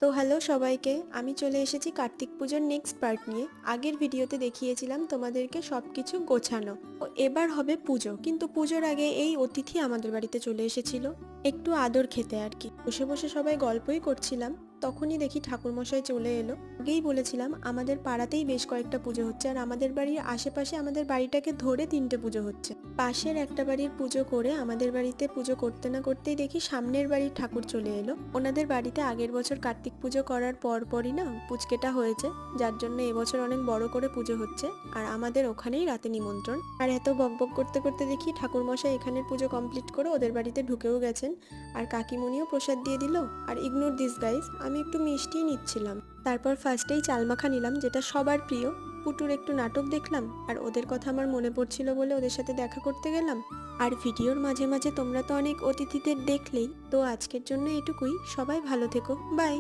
তো হ্যালো সবাইকে, আমি চলে এসেছি কার্তিক পুজোর নেক্সট পার্ট নিয়ে। আগের ভিডিওতে দেখিয়েছিলাম তোমাদেরকে সবকিছু গোছানো। এবার হবে পুজো, কিন্তু পুজোর আগে এই অতিথি আমাদের বাড়িতে চলে এসেছিল একটু আদর খেতে আর কি। বসে বসে সবাই গল্পই করছিলাম, তখনই দেখি ঠাকুরমশাই চলে এলো। আগেই বলেছিলাম আমাদের পাড়াতেই বেশ কয়েকটা পুজো হচ্ছে, আর আমাদের বাড়ির আশেপাশে আমাদের বাড়িটাকে ধরে 3টে পুজো হচ্ছে। পাশের একটা বাড়ির পুজো করে আমাদের বাড়িতে পুজো করতে না করতেই দেখি সামনের বাড়ির ঠাকুর চলে এলো। ওনাদের বাড়িতে আগের বছর কার্তিক পুজো করার পরপরই না পুচকেটা হয়েছে, যার জন্য এবছর অনেক বড় করে পুজো হচ্ছে, আর আমাদের ওখানেই রাতে নিমন্ত্রণ। আর এত বকবক করতে করতে দেখি ঠাকুরমশাই এখানের পুজো কমপ্লিট করে ওদের বাড়িতে ঢুকেও গেছেন, আর কাকিমণিও প্রসাদ দিয়ে দিল। আর ইগনোর দিস গাইস, আমি একটু মিষ্টিই নিচ্ছিলাম। তারপর ফার্স্টেই চালমাখা নিলাম, যেটা সবার প্রিয়। পুটুর একটু নাটক দেখলাম, আর ওদের কথা আমার মনে পড়ছিল বলে ওদের সাথে দেখা করতে গেলাম। আর ভিডিওর মাঝে মাঝে তোমরা তো অনেক অতিথিদের দেখলেই। তো আজকের জন্য এটুকুই, সবাই ভালো থেকো, বাই।